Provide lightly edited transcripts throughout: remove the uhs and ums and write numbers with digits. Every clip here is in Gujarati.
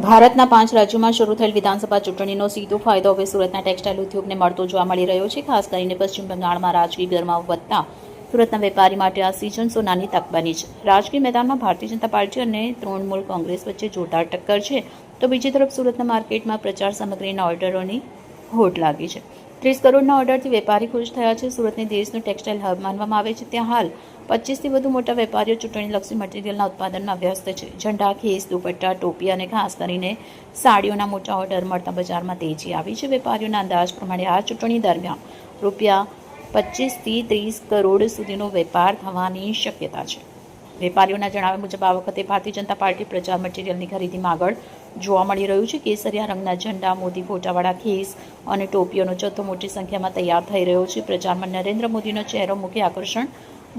ભારતના 5 રાજ્યોમાં શરૂ થયેલ વિધાનસભા ચૂંટણીનો સીધો ફાયદો હવે સુરતના ટેક્સટાઇલ ઉદ્યોગને મળતો જોવા મળી રહ્યો છે. ખાસ કરીને પશ્ચિમ બંગાળમાં રાજકીય ગરમાવો વધતા સુરતના વેપારી માટે આ સિઝન સોનાની તક બની છે. રાજકીય મેદાનમાં ભારતીય જનતા પાર્ટી અને તૃણમૂલ કોંગ્રેસ વચ્ચે જોરદાર ટક્કર છે, તો બીજી તરફ સુરતના માર્કેટમાં પ્રચાર સામગ્રીના ઓર્ડરોની હોડ લાગી છે. 30 કરોડના ઓર્ડરથી વેપારી ખુશ થયા છે. સુરતને દેશનું ટેક્સટાઇલ હબ માનવામાં આવે છે. ત્યાં હાલ 25થી વધુ મોટા વેપારીઓ ચૂંટણીલક્ષી મટીરીયલના ઉત્પાદનમાં વ્યસ્ત છે. ઝંડા, ખેસ, દુપટ્ટા, ટોપી અને ખાસ કરીને સાડીઓના મોટા ઓર્ડર મળતા બજારમાં તેજી આવી છે. વેપારીઓના અંદાજ પ્રમાણે આ ચૂંટણી દરમિયાન રૂપિયા 25થી 30 કરોડ સુધીનો વેપાર થવાની શક્યતા છે. વેપારીઓના જણાવ્યા મુજબ આ વખતે ભારતીય જનતા પાર્ટી પ્રચાર મટીરીયલની ખરીદીમાં આગળ જોવા મળી રહ્યું છે. કેસરિયા રંગના ઝંડા, મોદી ફોટાવાળા ખેસ અને ટોપીઓનો જથ્થો મોટી સંખ્યામાં તૈયાર થઈ રહ્યો છે. પ્રચારમાં નરેન્દ્ર મોદીનો ચહેરો મુખ્ય આકર્ષણ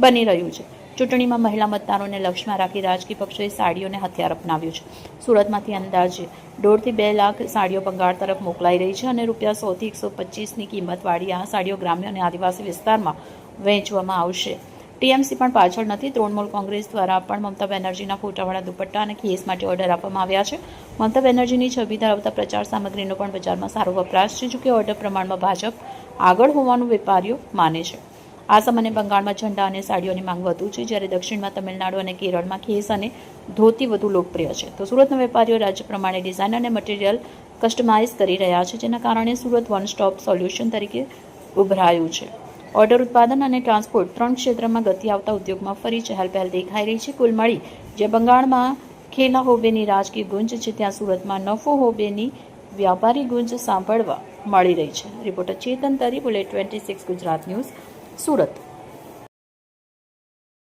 બની રહ્યું છે. ચૂંટણીમાં મહિલા મતદારોને લક્ષ્યમાં રાખી રાજકીય પક્ષોએ સાડીઓને હથિયાર અપનાવ્યું છે. સુરતમાંથી અંદાજે 1.5 થી 2 લાખ સાડીઓ બંગાળ તરફ મોકલાઈ રહી છે અને રૂપિયા 100 થી 125ની કિંમતવાળી આ સાડીઓ ગ્રામ્ય અને આદિવાસી વિસ્તારમાં વહેંચવામાં આવશે. ટીએમસી પણ પાછળ નથી. તૃણમૂલ કોંગ્રેસ દ્વારા પણ મમતા બેનર્જીના ફોટાવાળા દુપટ્ટા અને ખેસ માટે ઓર્ડર આપવામાં આવ્યા છે. મમતા બેનર્જીની છબી ધરાવતા પ્રચાર સામગ્રીનો પણ બજારમાં સારો વપરાશ છે. જોકે ઓર્ડર પ્રમાણમાં ભાજપ આગળ હોવાનું વેપારીઓ માને છે. આસામ અને બંગાળમાં ઝંડા અને સાડીઓની માંગ વધુ છે, જ્યારે દક્ષિણમાં તમિલનાડુ અને કેરળમાં ખેસ અને ધોતી વધુ લોકપ્રિય છે. તો સુરતના વેપારીઓ રાજ્ય પ્રમાણે ડિઝાઇન અને મટીરિયલ કસ્ટમાઇઝ કરી રહ્યા છે, જેના કારણે સુરત વન સ્ટોપ સોલ્યુશન તરીકે ઉભરાયું છે. ઓર્ડર, ઉત્પાદન અને ટ્રાન્સપોર્ટ 3 ક્ષેત્રમાં ગતિ આવતા ઉદ્યોગમાં ફરી ચહેલપહેલ દેખાઈ રહી છે. કુલ મળી જે બંગાળમાં ખેલા હોબેની રાજકીય ગુંજ છે, ત્યાં સુરતમાં નફો હોબેની વ્યાપારી ગુંજ સાંભળવા મળી રહી છે. રિપોર્ટર ચેતન તરી, બુલેટ 26 ગુજરાત ન્યૂઝ, સુરત.